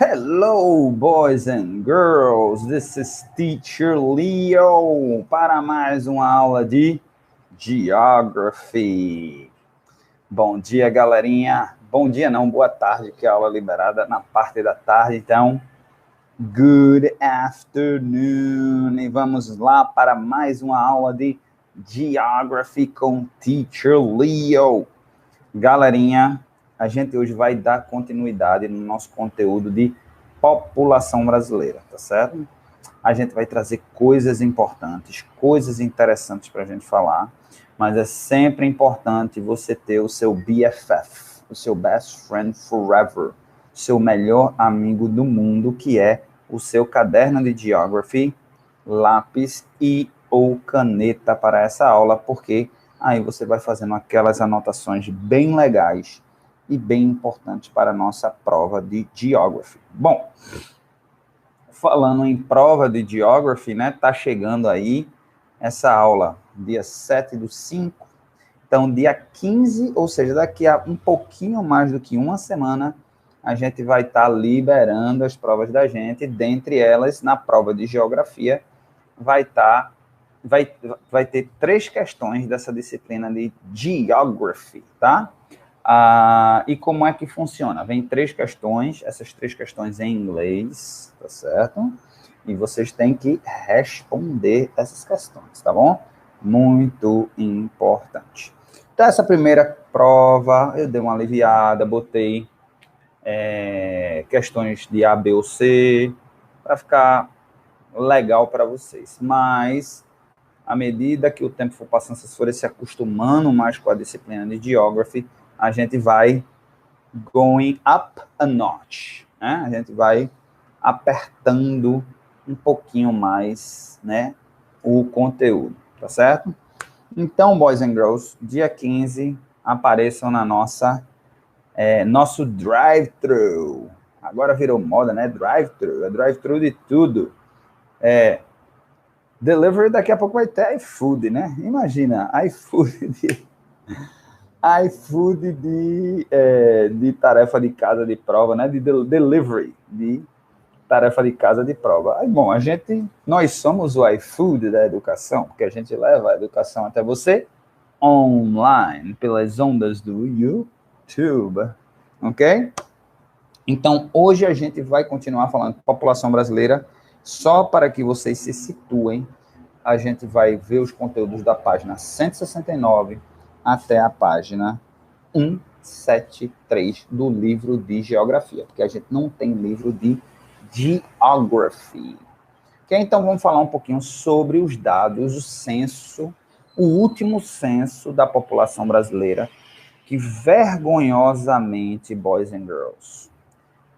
Hello, boys and girls. This is Teacher Leo para mais uma aula de Geography. Bom dia, galerinha. Bom dia não, boa tarde, que a aula é liberada na parte da tarde. Então, good afternoon. E vamos lá para mais uma aula de Geography com Teacher Leo. Galerinha, a gente hoje vai dar continuidade no nosso conteúdo de população brasileira, tá certo? A gente vai trazer coisas importantes, coisas interessantes para a gente falar, mas é sempre importante você ter o seu BFF, o seu Best Friend Forever, seu melhor amigo do mundo, que é o seu caderno de Geography, lápis e ou caneta para essa aula, porque aí você vai fazendo aquelas anotações bem legais e bem importantes para a nossa prova de Geography. Bom, falando em prova de Geography, né, tá chegando aí essa aula, dia 7/5, então dia 15, ou seja, daqui a um pouquinho mais do que uma semana, a gente vai estar liberando as provas da gente, dentre elas, na prova de Geografia, vai ter 3 questões dessa disciplina de Geography, tá? E como é que funciona? Vem 3 questões, essas 3 questões em inglês, tá certo? E vocês têm que responder essas questões, tá bom? Muito importante. Então, essa primeira prova, eu dei uma aliviada, botei questões de A, B ou C, para ficar legal para vocês. Mas, à medida que o tempo for passando, vocês forem se acostumando mais com a disciplina de Geography, a gente vai going up a notch, né? A gente vai apertando um pouquinho mais, né, o conteúdo, tá certo? Então, boys and girls, dia 15, apareçam na nosso drive-thru. Agora virou moda, né? Drive-thru, é drive-thru de tudo. Delivery daqui a pouco vai ter iFood, né? Imagina, iFood de tarefa de casa de prova, né? De delivery, de tarefa de casa de prova. Aí, bom, nós somos o iFood da educação, porque a gente leva a educação até você online, pelas ondas do YouTube, ok? Então, hoje a gente vai continuar falando de população brasileira, só para que vocês se situem. A gente vai ver os conteúdos da página 169 até a página 173 do livro de Geografia, porque a gente não tem livro de Geography. Okay? Então, vamos falar um pouquinho sobre os dados, o censo, o último censo da população brasileira, que vergonhosamente, boys and girls,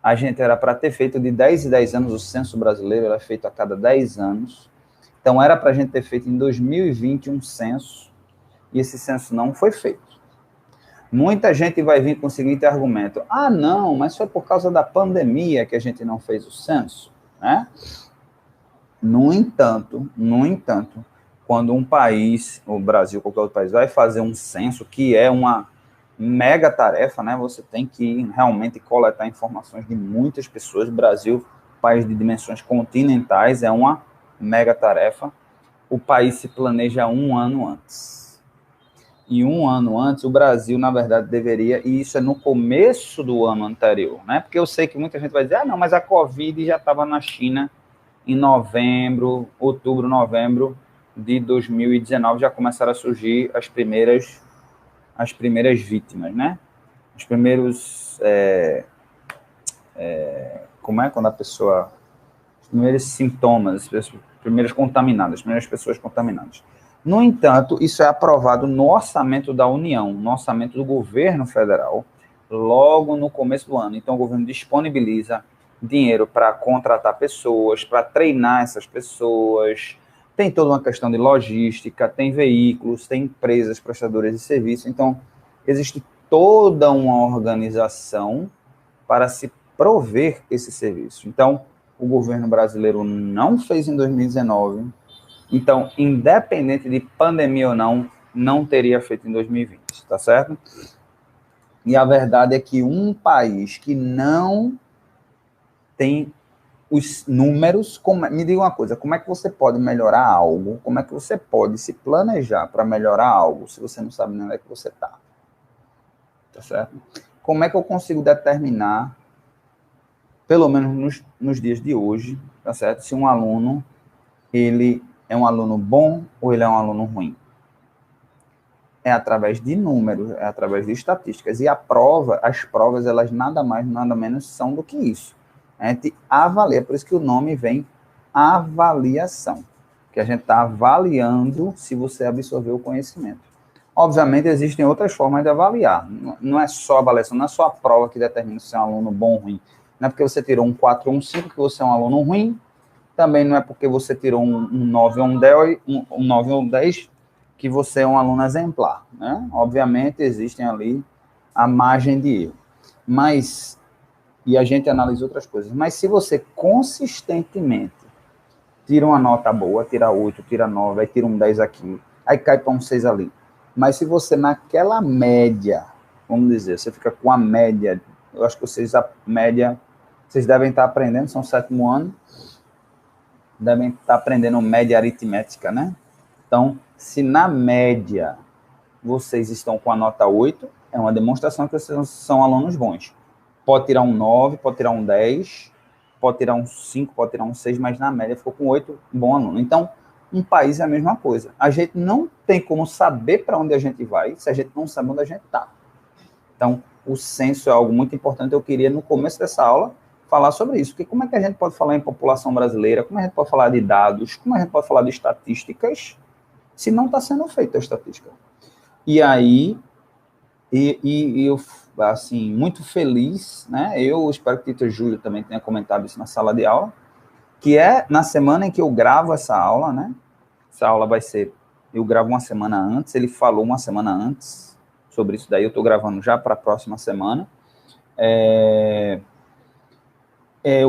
a gente era para ter feito de 10 em 10 anos, o censo brasileiro era feito a cada 10 anos. Então, era para a gente ter feito em 2020 um censo, e esse censo não foi feito. Muita gente vai vir com o seguinte argumento: não, mas foi por causa da pandemia que a gente não fez o censo, né? No entanto, quando um país, o Brasil, qualquer outro país, vai fazer um censo, que é uma mega tarefa, né? Você tem que realmente coletar informações de muitas pessoas. O Brasil, país de dimensões continentais, é uma mega tarefa. O país se planeja um ano antes. E um ano antes, o Brasil, na verdade, deveria, e isso é no começo do ano anterior, né? Porque eu sei que muita gente vai dizer, não, mas a Covid já estava na China em outubro, novembro de 2019, já começaram a surgir as primeiras vítimas, né? Os primeiros, como é quando a pessoa, os primeiros sintomas, as primeiras contaminadas, as primeiras pessoas contaminadas. No entanto, isso é aprovado no orçamento da União, no orçamento do governo federal, logo no começo do ano. Então, o governo disponibiliza dinheiro para contratar pessoas, para treinar essas pessoas. Tem toda uma questão de logística, tem veículos, tem empresas prestadoras de serviço. Então, existe toda uma organização para se prover esse serviço. Então, o governo brasileiro não fez em 2019. Então, independente de pandemia ou não teria feito em 2020, tá certo? E a verdade é que um país que não tem os números. Me diga uma coisa, como é que você pode melhorar algo? Como é que você pode se planejar para melhorar algo se você não sabe nem onde é que você está? Tá certo? Como é que eu consigo determinar, pelo menos nos dias de hoje, tá certo? Se um aluno, ele é um aluno bom ou ele é um aluno ruim? É através de números, é através de estatísticas. E as provas, elas nada mais, nada menos são do que isso. A gente avalia, por isso que o nome vem avaliação, que a gente está avaliando se você absorveu o conhecimento. Obviamente, existem outras formas de avaliar. Não é só a avaliação, não é só a prova que determina se é um aluno bom ou ruim. Não é porque você tirou um 4 ou um 5 que você é um aluno ruim. Também não é porque você tirou um 9 ou um 10, um 9 ou um 10 que você é um aluno exemplar, né? Obviamente, existem ali a margem de erro. Mas, e a gente analisa outras coisas, mas se você consistentemente tira uma nota boa, tira 8, tira 9, aí tira um 10 aqui, aí cai para um 6 ali. Mas se você naquela média, vamos dizer, você fica com a média, eu acho que vocês, a média, vocês devem estar aprendendo, são 7º ano, devem estar aprendendo média aritmética, né? Então, se na média vocês estão com a nota 8, é uma demonstração que vocês são alunos bons. Pode tirar um 9, pode tirar um 10, pode tirar um 5, pode tirar um 6, mas na média ficou com 8, bom aluno. Então, um país é a mesma coisa. A gente não tem como saber para onde a gente vai se a gente não sabe onde a gente está. Então, o censo é algo muito importante. Eu queria, no começo dessa aula, falar sobre isso. Porque como é que a gente pode falar em população brasileira? Como a gente pode falar de dados? Como a gente pode falar de estatísticas se não está sendo feita a estatística? E aí, eu, assim, muito feliz, né? Eu espero que o Tito Júlio também tenha comentado isso na sala de aula, que é na semana em que eu gravo essa aula, né? Essa aula vai ser, eu gravo uma semana antes, ele falou uma semana antes sobre isso daí, eu estou gravando já para a próxima semana.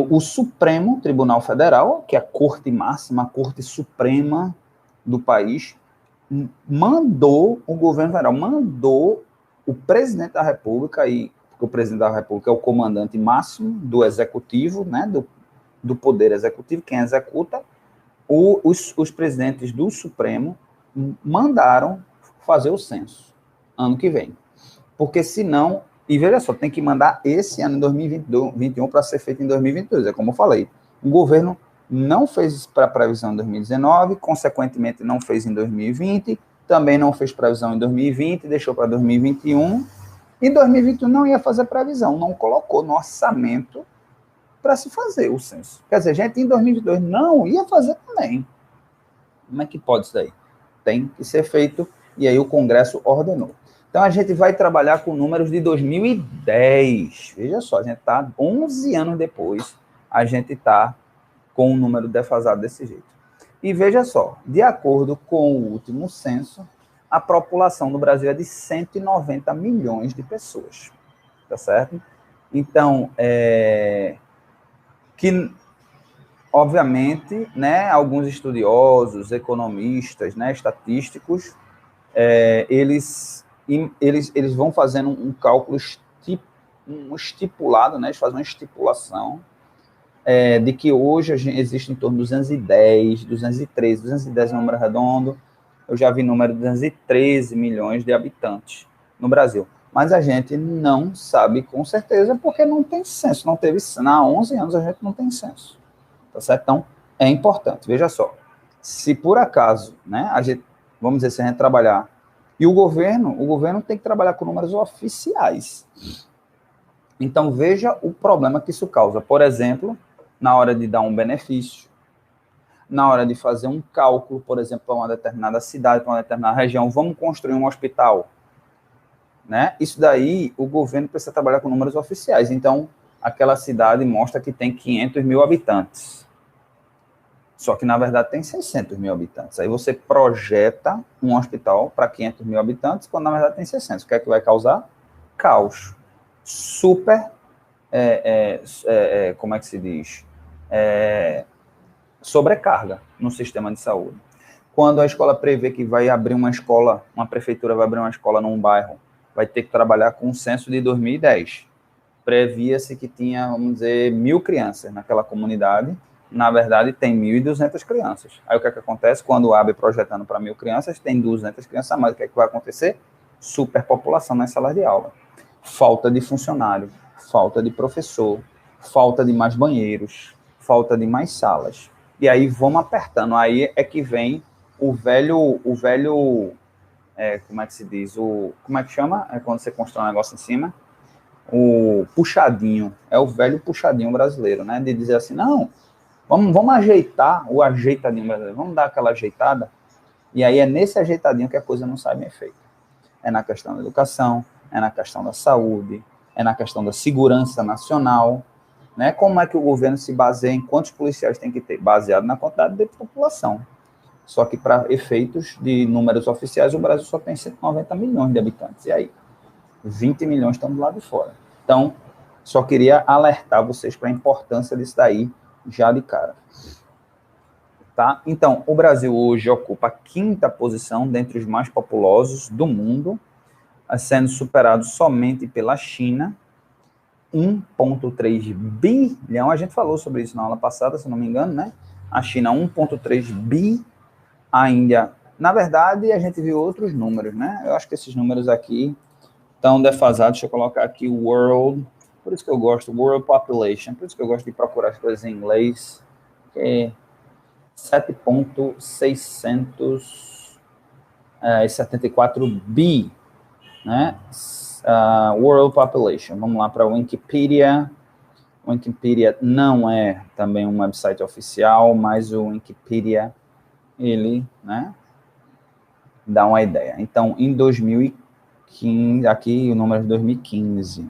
O Supremo Tribunal Federal, que é a corte máxima, a corte suprema do país, mandou o governo federal, mandou o presidente da República, porque o presidente da República é o comandante máximo do executivo, né, do poder executivo, quem executa, os presidentes do Supremo mandaram fazer o censo ano que vem. Porque senão, e veja só, tem que mandar esse ano, em 2021, para ser feito em 2022. É como eu falei, o governo não fez para previsão em 2019, consequentemente não fez em 2020, também não fez previsão em 2020, deixou para 2021. Em 2021 não ia fazer previsão, não colocou no orçamento para se fazer o censo. Quer dizer, gente, em 2022 não ia fazer também. Como é que pode isso daí? Tem que ser feito, e aí o Congresso ordenou. Então, a gente vai trabalhar com números de 2010. Veja só, a gente está 11 anos depois, a gente está com um número defasado desse jeito. E veja só, de acordo com o último censo, a população do Brasil é de 190 milhões de pessoas. Tá certo? Então, que, obviamente, né, alguns estudiosos, economistas, né, estatísticos, eles vão fazendo um cálculo estipulado, né, eles fazem uma estipulação de que hoje existe em torno de 210, 213, 210 é um número redondo, eu já vi número de 213 milhões de habitantes no Brasil. Mas a gente não sabe com certeza porque não tem censo, não teve censo. Há 11 anos a gente não tem censo. Tá certo? Então, é importante. Veja só, se por acaso, né, a gente, vamos dizer, se a gente trabalhar, e o governo tem que trabalhar com números oficiais. Então, veja o problema que isso causa. Por exemplo, na hora de dar um benefício, na hora de fazer um cálculo, por exemplo, para uma determinada cidade, para uma determinada região, vamos construir um hospital, né? Isso daí, o governo precisa trabalhar com números oficiais. Então, aquela cidade mostra que tem 500 mil habitantes. Só que, na verdade, tem 600 mil habitantes. Aí você projeta um hospital para 500 mil habitantes, quando, na verdade, tem 600. O que é que vai causar? Caos. Super, como é que se diz? Sobrecarga no sistema de saúde. Quando a escola prevê que vai abrir uma prefeitura vai abrir uma escola num bairro, vai ter que trabalhar com o censo de 2010. previa-se que tinha, vamos dizer, 1.000 crianças naquela comunidade. Na verdade, tem 1.200 crianças. Aí o que é que acontece? Quando abre projetando para 1.000 crianças, tem 200 crianças a mais. O que é que vai acontecer? Superpopulação nas salas de aula. Falta de funcionário, falta de professor, falta de mais banheiros, falta de mais salas. E aí vamos apertando. Aí é que vem o velho, como é que se diz? Como é que chama? É quando você constrói um negócio em cima. O puxadinho. É o velho puxadinho brasileiro, né? De dizer assim, não, vamos ajeitar o ajeitadinho brasileiro. Vamos dar aquela ajeitada. E aí é nesse ajeitadinho que a coisa não sai bem feita. É na questão da educação, é na questão da saúde, é na questão da segurança nacional, né? Como é que o governo se baseia em quantos policiais tem que ter? Baseado na quantidade de população. Só que para efeitos de números oficiais, o Brasil só tem 190 milhões de habitantes. E aí? 20 milhões estão do lado de fora. Então, só queria alertar vocês para a importância disso daí já de cara. Tá? Então, o Brasil hoje ocupa a 5ª posição dentre os mais populosos do mundo, sendo superado somente pela China, 1,3 bilhão, a gente falou sobre isso na aula passada, se não me engano, né? A China, 1,3 bi, a Índia, na verdade, a gente viu outros números, né? Eu acho que esses números aqui estão defasados, deixa eu colocar aqui World, por isso que eu gosto, World Population, por isso que eu gosto de procurar as coisas em inglês, que é 7,674 bi, né? World Population. Vamos lá para a Wikipedia. Wikipedia não é também um website oficial, mas o Wikipedia, ele, né, dá uma ideia. Então, em 2015, aqui o número de 2015,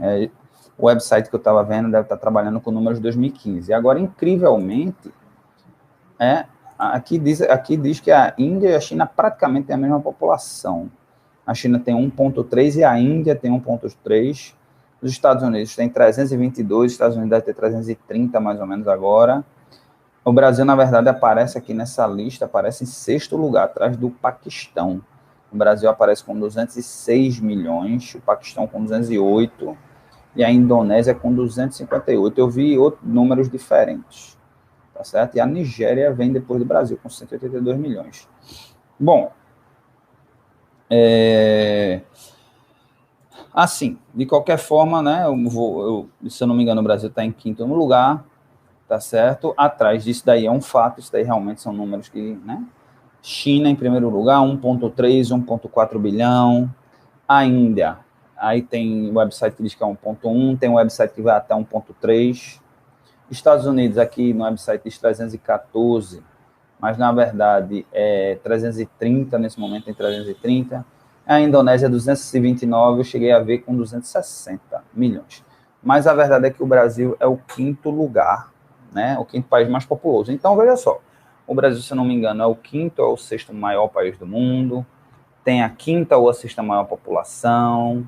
o website que eu estava vendo deve estar trabalhando com números de 2015. Agora, incrivelmente, aqui diz que a Índia e a China praticamente têm a mesma população. A China tem 1,3 e a Índia tem 1,3. Os Estados Unidos tem 322, os Estados Unidos deve ter 330 mais ou menos agora. O Brasil, na verdade, aparece aqui nessa lista, aparece em 6º lugar, atrás do Paquistão. O Brasil aparece com 206 milhões, o Paquistão com 208 e a Indonésia com 258. Eu vi outros números diferentes, tá certo? E a Nigéria vem depois do Brasil, com 182 milhões. Bom, assim, de qualquer forma, né, se eu não me engano, o Brasil está em 5º lugar, tá certo? Atrás disso daí é um fato, isso daí realmente são números que, né? China em primeiro lugar, 1,3, 1,4 bilhão. A Índia, aí tem um website que diz que é 1,1, tem um website que vai até 1,3. Estados Unidos, aqui no website diz 314, mas na verdade é 330, nesse momento tem 330. A Indonésia, 229, eu cheguei a ver com 260 milhões. Mas a verdade é que o Brasil é o 5º lugar, né? O 5º país mais populoso. Então, veja só, o Brasil, se não me engano, é o 5º ou o 6º maior país do mundo, tem a 5ª ou a 6ª maior população,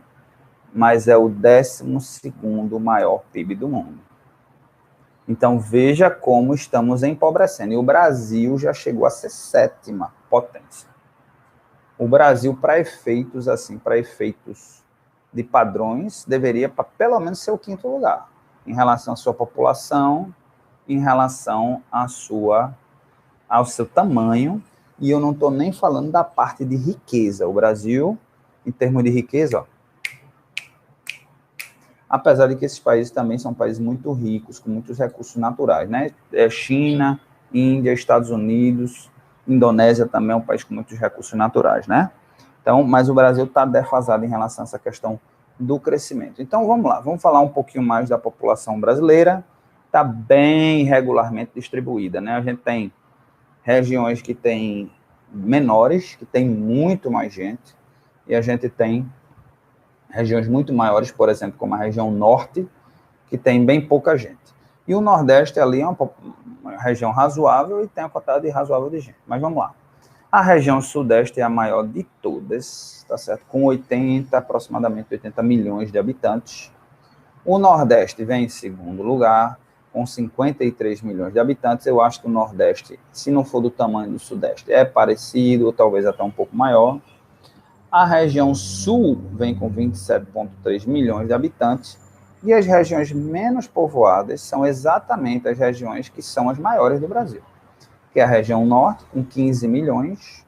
mas é o 12º maior PIB do mundo. Então, veja como estamos empobrecendo. E o Brasil já chegou a ser 7ª potência. O Brasil, para efeitos de padrões, deveria pelo menos ser o 5º lugar, em relação à sua população, em relação ao seu tamanho, e eu não estou nem falando da parte de riqueza. O Brasil, em termos de riqueza, ó, apesar de que esses países também são países muito ricos, com muitos recursos naturais, né? China, Índia, Estados Unidos, Indonésia também é um país com muitos recursos naturais, né? Então, mas o Brasil está defasado em relação a essa questão do crescimento. Então, vamos lá, vamos falar um pouquinho mais da população brasileira. Está bem regularmente distribuída, né? A gente tem regiões que têm menores, que tem muito mais gente, e a gente tem regiões muito maiores, por exemplo, como a região norte, que tem bem pouca gente. E o Nordeste ali é uma região razoável e tem a quantidade razoável de gente. Mas vamos lá. A região Sudeste é a maior de todas, tá certo? Com aproximadamente 80 milhões de habitantes. O Nordeste vem em segundo lugar, com 53 milhões de habitantes. Eu acho que o Nordeste, se não for do tamanho do Sudeste, é parecido, ou talvez até um pouco maior. A região Sul vem com 27,3 milhões de habitantes. E as regiões menos povoadas são exatamente as regiões que são as maiores do Brasil, que é a região norte, com 15 milhões,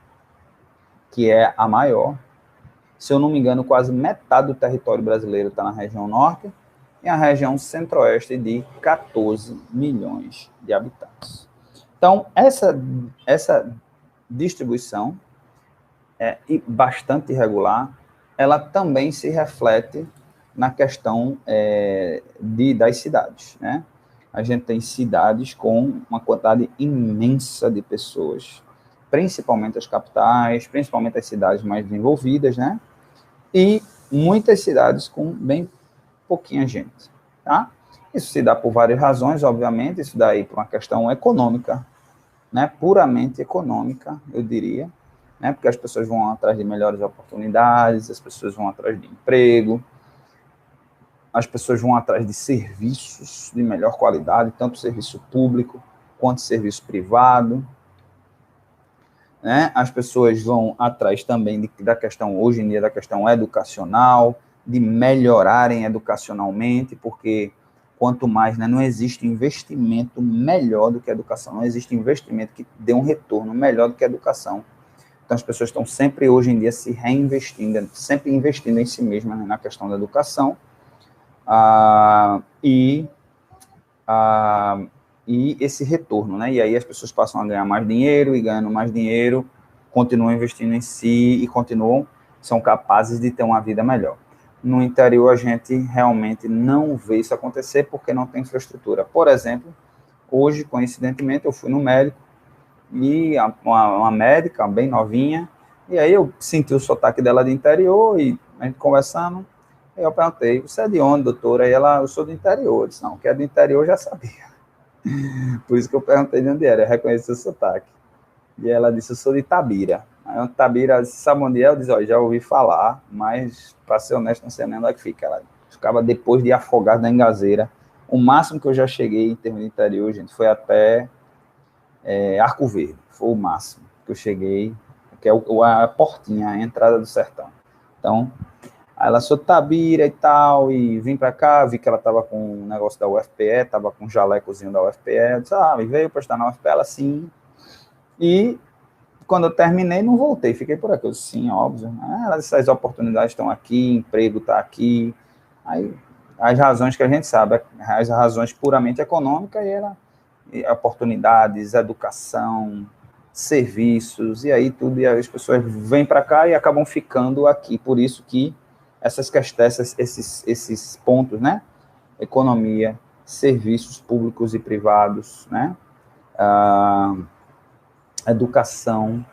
que é a maior. Se eu não me engano, quase metade do território brasileiro está na região norte, e a região centro-oeste de 14 milhões de habitantes. Então, essa distribuição é bastante irregular, ela também se reflete na questão das cidades, né? A gente tem cidades com uma quantidade imensa de pessoas, principalmente as capitais, principalmente as cidades mais desenvolvidas, né? E muitas cidades com bem pouquinha gente, tá? Isso se dá por várias razões, obviamente, isso daí por uma questão econômica, né? Puramente econômica, eu diria, né? Porque as pessoas vão atrás de melhores oportunidades, as pessoas vão atrás de emprego, as pessoas vão atrás de serviços de melhor qualidade, tanto serviço público quanto serviço privado, né? As pessoas vão atrás também da questão, hoje em dia, da questão educacional, de melhorarem educacionalmente, porque quanto mais, né, não existe investimento melhor do que a educação, não existe investimento que dê um retorno melhor do que a educação. Então, as pessoas estão sempre, hoje em dia, se reinvestindo, sempre investindo em si mesmas, né, na questão da educação, e esse retorno, né? E aí as pessoas passam a ganhar mais dinheiro, e ganhando mais dinheiro, continuam investindo em si e são capazes de ter uma vida melhor. No interior, a gente realmente não vê isso acontecer porque não tem infraestrutura. Por exemplo, hoje, coincidentemente, eu fui no médico e uma médica bem novinha, e aí eu senti o sotaque dela de interior e a gente conversando, e eu perguntei, você é de onde, doutora? E ela, eu sou do interior. Eu disse, não, que é do interior eu já sabia. Por isso que eu perguntei de onde era, eu reconheci o sotaque. E ela disse, eu sou de Itabira. Aí Itabira, sabe onde é? Eu disse, ó, já ouvi falar, mas, para ser honesto, não sei nem onde é que fica. Ela ficava depois de Afogados da Engazeira. O máximo que eu já cheguei em termos de interior, gente, foi até Arco Verde. Foi o máximo que eu cheguei, que é a portinha, a entrada do sertão. Então, aí ela sou de Itabira e tal, e vim para cá, vi que ela estava com um negócio da UFPE, estava com um jalecozinho da UFPE, eu disse, e veio para estar na UFPE? Ela, sim. E quando eu terminei, não voltei, fiquei por aqui. Eu disse, sim, óbvio. Essas oportunidades estão aqui, emprego está aqui. Aí, as razões que a gente sabe, as razões puramente econômicas, e oportunidades, educação, serviços, e aí tudo, e aí as pessoas vêm para cá e acabam ficando aqui. Por isso que essas questões, esses pontos, né? Economia, serviços públicos e privados, né? Educação,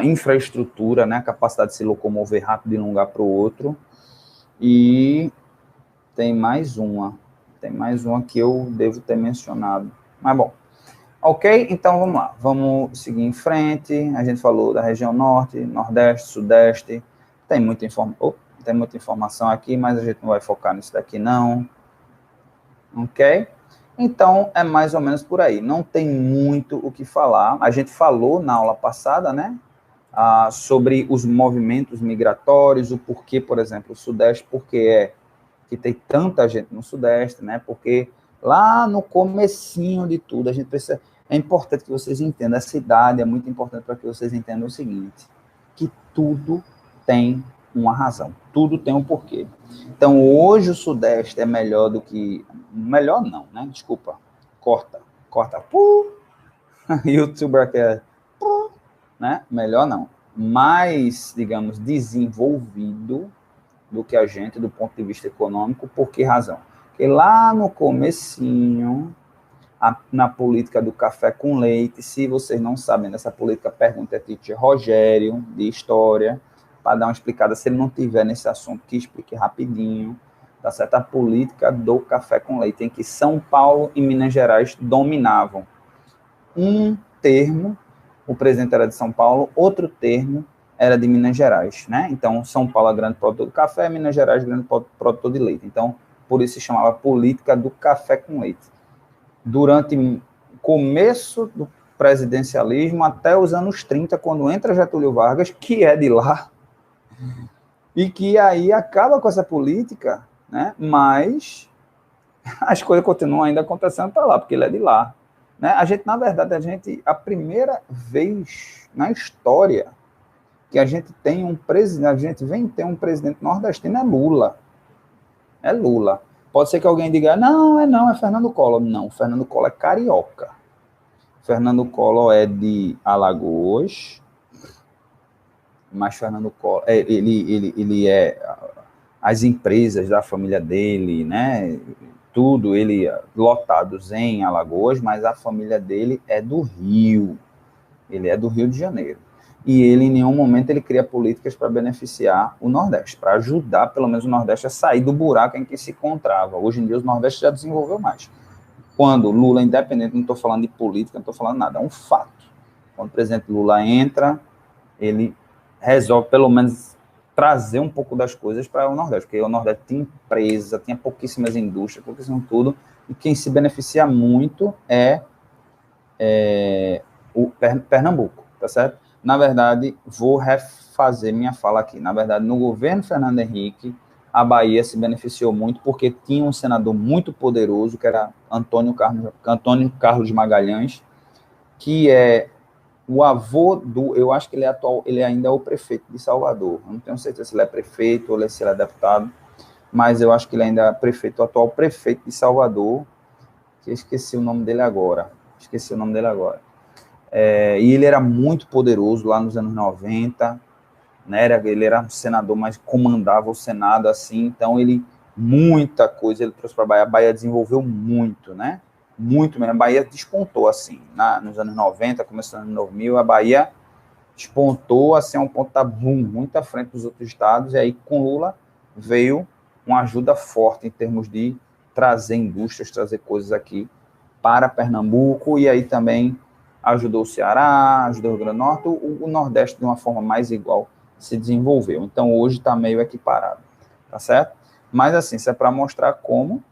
infraestrutura, né? Capacidade de se locomover rápido de um lugar para o outro. E tem mais uma que eu devo ter mencionado. Mas, bom, ok? Então, vamos lá. Vamos seguir em frente. A gente falou da região norte, nordeste, sudeste. Tem muita informação aqui, mas a gente não vai focar nisso daqui, não. Ok? Então, é mais ou menos por aí. Não tem muito o que falar. A gente falou na aula passada, né? Sobre os movimentos migratórios, o porquê, por exemplo, o Sudeste, porque que tem tanta gente no Sudeste, né? Porque lá no comecinho de tudo, a gente precisa... É importante que vocês entendam, essa idade é muito importante para que vocês entendam o seguinte, que tudo tem uma razão, tudo tem um porquê. Então, hoje o Sudeste é melhor do que... Melhor não, né? Desculpa. Corta. YouTuber que é... né? Melhor não. Mais, digamos, desenvolvido do que a gente, do ponto de vista econômico. Por que razão? Porque lá no comecinho, na política do café com leite, se vocês não sabem dessa política, pergunta a teacher Rogério, de História, para dar uma explicada, se ele não tiver nesse assunto, que explique rapidinho, tá certo? A política do café com leite, em que São Paulo e Minas Gerais dominavam. Um termo, o presidente era de São Paulo, outro termo era de Minas Gerais, né? Então, São Paulo é grande produtor de café, Minas Gerais grande produtor de leite. Então, por isso se chamava política do café com leite. Durante o começo do presidencialismo até os anos 30, quando entra Getúlio Vargas, que é de lá, e que aí acaba com essa política, né? Mas as coisas continuam ainda acontecendo para lá, porque ele é de lá. Né? A gente, na verdade, a primeira vez na história que a gente tem um presidente, a gente vem ter um presidente nordestino é Lula. É Lula. Pode ser que alguém diga, não, é Fernando Collor. Não, Fernando Collor é carioca. Fernando Collor é de Alagoas, mas Fernando Collor, ele é as empresas da família dele, né? Tudo, ele lotados em Alagoas, mas a família dele é do Rio. Ele é do Rio de Janeiro. E ele, em nenhum momento, ele cria políticas para beneficiar o Nordeste, para ajudar, pelo menos, o Nordeste a sair do buraco em que se encontrava. Hoje em dia, o Nordeste já desenvolveu mais. Quando Lula, independente, não estou falando de política, não estou falando nada, é um fato. Quando o presidente Lula entra, ele resolve, pelo menos, trazer um pouco das coisas para o Nordeste, porque o Nordeste tinha empresa, tinha pouquíssimas indústrias, pouquíssimo tudo, e quem se beneficia muito é o Pernambuco, tá certo? Na verdade, vou refazer minha fala aqui. Na verdade, no governo Fernando Henrique, a Bahia se beneficiou muito porque tinha um senador muito poderoso, que era Antônio Carlos Magalhães, que é o avô do... Eu acho que ele é atual, ele ainda é o prefeito de Salvador. Eu não tenho certeza se ele é prefeito ou se ele é deputado, mas eu acho que ele ainda é prefeito, o atual prefeito de Salvador, que eu esqueci o nome dele agora. E ele era muito poderoso lá nos anos 90, né? Ele era um senador, mas comandava o Senado assim, então muita coisa ele trouxe para a Bahia. A Bahia desenvolveu muito, né? Muito mesmo. A Bahia despontou assim, nos anos 90, começando nos anos 2000, a Bahia despontou assim a um ponto muito à frente dos outros estados, e aí com Lula veio uma ajuda forte em termos de trazer indústrias, trazer coisas aqui para Pernambuco, e aí também ajudou o Ceará, ajudou o Rio Grande do Norte, o Nordeste de uma forma mais igual se desenvolveu. Então hoje está meio equiparado, tá certo? Mas assim, isso é para mostrar como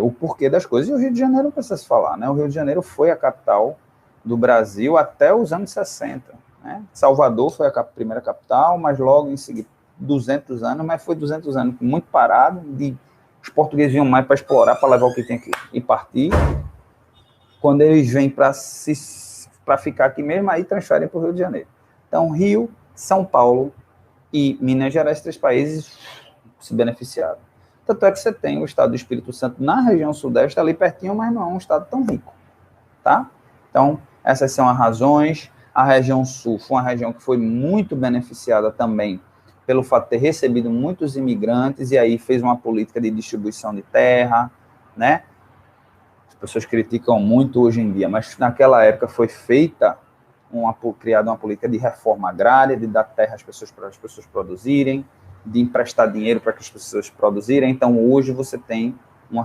o porquê das coisas. E o Rio de Janeiro não precisa se falar, né? O Rio de Janeiro foi a capital do Brasil até os anos 60, né? Salvador foi a primeira capital, mas logo em seguida 200 anos, mas foi 200 anos muito parado, os portugueses vinham mais para explorar, para levar o que tinha aqui e partir. Quando eles vêm para ficar aqui mesmo, aí transferem para o Rio de Janeiro. Então, Rio, São Paulo e Minas Gerais, 3 países se beneficiaram. Tanto é que você tem o estado do Espírito Santo na região sudeste, ali pertinho, mas não é um estado tão rico, tá? Então, essas são as razões. A região sul foi uma região que foi muito beneficiada também pelo fato de ter recebido muitos imigrantes, e aí fez uma política de distribuição de terra, né? As pessoas criticam muito hoje em dia, mas naquela época foi criada uma política de reforma agrária, de dar terra às pessoas para as pessoas produzirem, de emprestar dinheiro para que as pessoas produzirem. Então, hoje você tem uma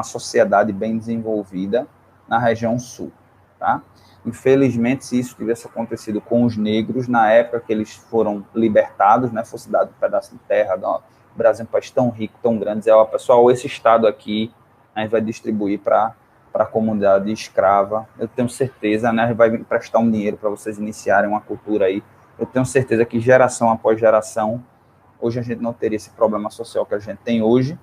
sociedade bem desenvolvida na região sul, tá? Infelizmente, se isso tivesse acontecido com os negros, na época que eles foram libertados, né, fosse dado um pedaço de terra, o Brasil é um país tão rico, tão grande, pessoal, esse estado aqui, a gente vai distribuir para a comunidade escrava. Eu tenho certeza, né, a gente vai emprestar um dinheiro para vocês iniciarem uma cultura aí. Eu tenho certeza que geração após geração, hoje a gente não teria esse problema social que a gente tem hoje,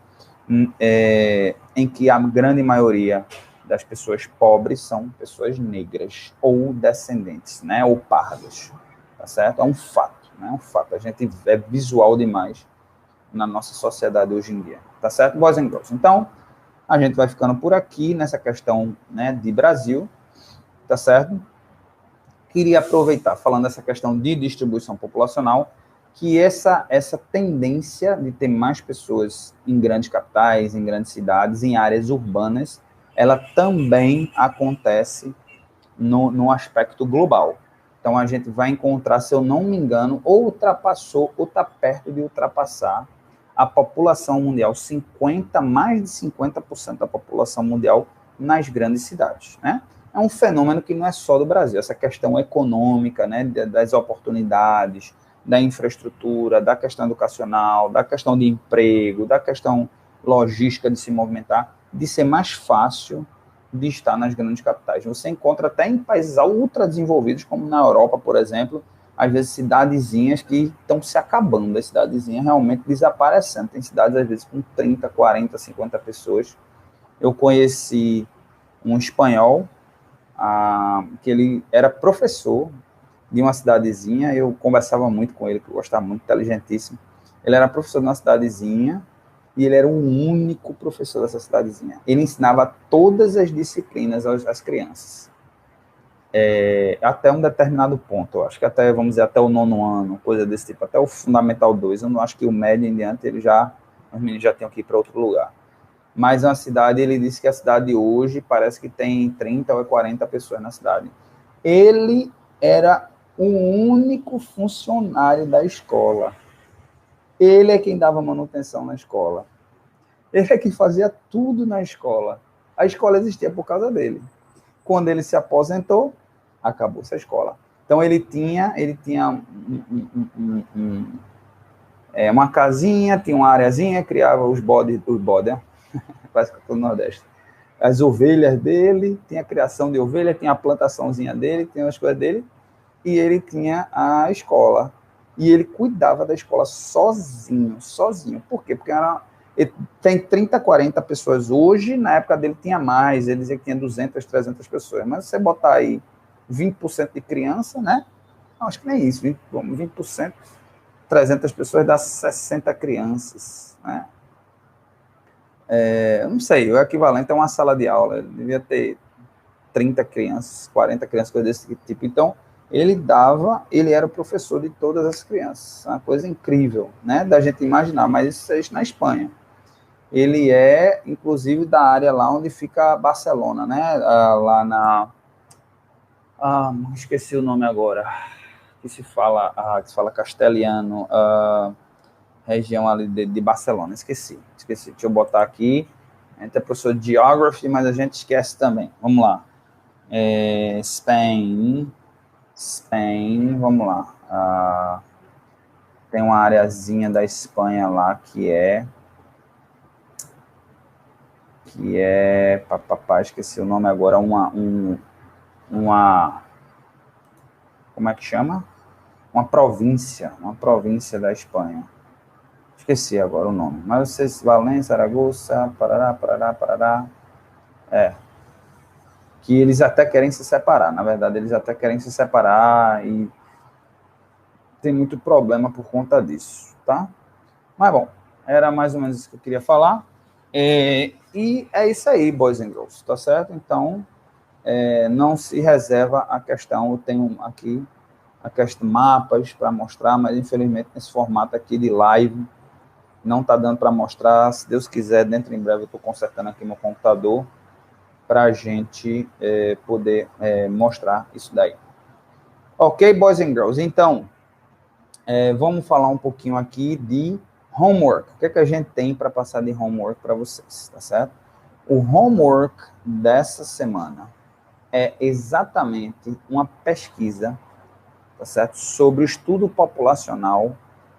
em que a grande maioria das pessoas pobres são pessoas negras ou descendentes, né, ou pardas, tá certo? É um fato, né, é um fato. A gente é visual demais na nossa sociedade hoje em dia, tá certo? Boys and girls. Então, a gente vai ficando por aqui nessa questão, né, de Brasil, tá certo? Queria aproveitar, falando dessa questão de distribuição populacional, que essa tendência de ter mais pessoas em grandes capitais, em grandes cidades, em áreas urbanas, ela também acontece no aspecto global. Então, a gente vai encontrar, se eu não me engano, ou ultrapassou, ou está perto de ultrapassar a população mundial, mais de 50% da população mundial nas grandes cidades, né? É um fenômeno que não é só do Brasil, essa questão econômica, né, das oportunidades, da infraestrutura, da questão educacional, da questão de emprego, da questão logística de se movimentar, de ser mais fácil de estar nas grandes capitais. Você encontra até em países ultra desenvolvidos, como na Europa, por exemplo, às vezes, cidadezinhas que estão se acabando, as cidadezinhas realmente desaparecendo. Tem cidades, às vezes, com 30, 40, 50 pessoas. Eu conheci um espanhol, que ele era professor de uma cidadezinha, eu conversava muito com ele, que eu gostava muito, inteligentíssimo. Ele era professor de uma cidadezinha, e ele era o único professor dessa cidadezinha. Ele ensinava todas as disciplinas às crianças. Até um determinado ponto, eu acho que até, vamos dizer, até o 9º ano, coisa desse tipo, até o Fundamental 2, eu não acho que o médio em diante, os meninos já tinham que ir para outro lugar. Mas a cidade, ele disse que a cidade hoje parece que tem 30 ou 40 pessoas na cidade. Ele era o único funcionário da escola. Ele é quem dava manutenção na escola. Ele é que fazia tudo na escola. A escola existia por causa dele. Quando ele se aposentou, acabou-se a escola. Então, ele tinha uma casinha, tinha uma areazinha, criava os bodes, parece que eu estou no Nordeste, as ovelhas dele, tinha a criação de ovelha, tinha a plantaçãozinha dele, tinha as coisas dele, e ele tinha a escola. E ele cuidava da escola sozinho. Por quê? Porque tem 30, 40 pessoas hoje, na época dele tinha mais, ele dizia que tinha 200, 300 pessoas, mas se você botar aí 20% de criança, né? Não, acho que nem isso, 20%, 300 pessoas dá 60 crianças, né? Eu não sei, o equivalente é uma sala de aula, ele devia ter 30 crianças, 40 crianças, coisa desse tipo. Então, ele era o professor de todas as crianças, uma coisa incrível, né, da gente imaginar, mas isso é na Espanha. Ele é, inclusive, da área lá onde fica Barcelona, né, lá esqueci o nome agora, que se fala castelhano, região ali de Barcelona, esqueci, deixa eu botar aqui, a gente é professor de Geography, mas a gente esquece também, vamos lá, Spain, vamos lá, tem uma areazinha da Espanha lá que é esqueci o nome agora, como é que chama? Uma província da Espanha. Esqueci agora o nome. Mas vocês, Valência, Aragoça, Parará. Que eles até querem se separar. Na verdade, eles até querem se separar e tem muito problema por conta disso, tá? Mas, bom, era mais ou menos isso que eu queria falar. E é isso aí, boys and girls, tá certo? Então, não se reserva a questão, eu tenho aqui a questão mapas para mostrar, mas infelizmente nesse formato aqui de live não está dando para mostrar. Se Deus quiser, dentro em breve eu estou consertando aqui meu computador para a gente poder mostrar isso daí. Ok, boys and girls? Então, vamos falar um pouquinho aqui de homework. O que é que a gente tem para passar de homework para vocês, tá certo? O homework dessa semana é exatamente uma pesquisa, tá certo? Sobre o estudo populacional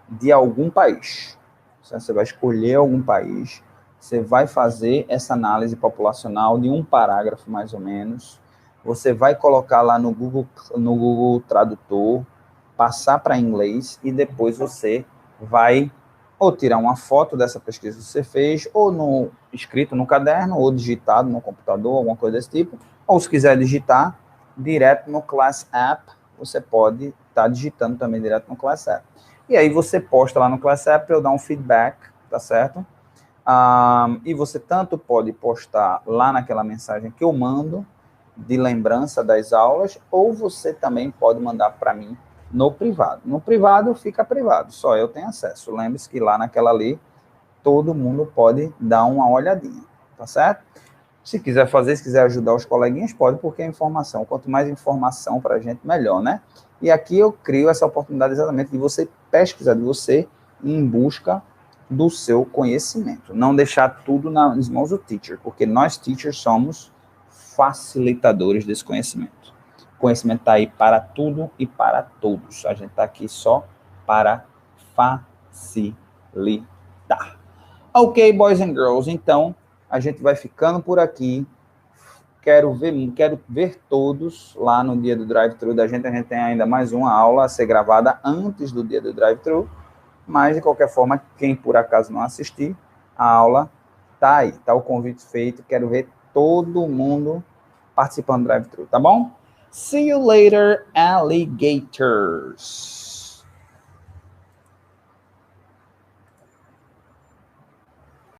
de algum país. Você vai escolher algum país, você vai fazer essa análise populacional de um parágrafo, mais ou menos, você vai colocar lá no Google Tradutor, passar para inglês, e depois você vai ou tirar uma foto dessa pesquisa que você fez, ou escrito no caderno, ou digitado no computador, alguma coisa desse tipo, ou se quiser digitar direto no Class App, você pode estar digitando também direto no Class App. E aí você posta lá no Class App para eu dar um feedback, tá certo? E você tanto pode postar lá naquela mensagem que eu mando, de lembrança das aulas, ou você também pode mandar para mim no privado. No privado fica privado, só eu tenho acesso. Lembre-se que lá naquela ali, todo mundo pode dar uma olhadinha, tá certo? Se quiser fazer, se quiser ajudar os coleguinhas, pode, porque é informação. Quanto mais informação para a gente, melhor, né? E aqui eu crio essa oportunidade exatamente de você pesquisar, de você ir em busca do seu conhecimento. Não deixar tudo nas mãos do teacher, porque nós, teachers, somos facilitadores desse conhecimento. O conhecimento está aí para tudo e para todos. A gente está aqui só para facilitar. Ok, boys and girls, então a gente vai ficando por aqui. quero ver todos lá no dia do drive-thru da gente. A gente tem ainda mais uma aula a ser gravada antes do dia do drive-thru, mas, de qualquer forma, quem por acaso não assistir, a aula tá aí, tá o convite feito. Quero ver todo mundo participando do drive-thru, tá bom? See you later, alligators!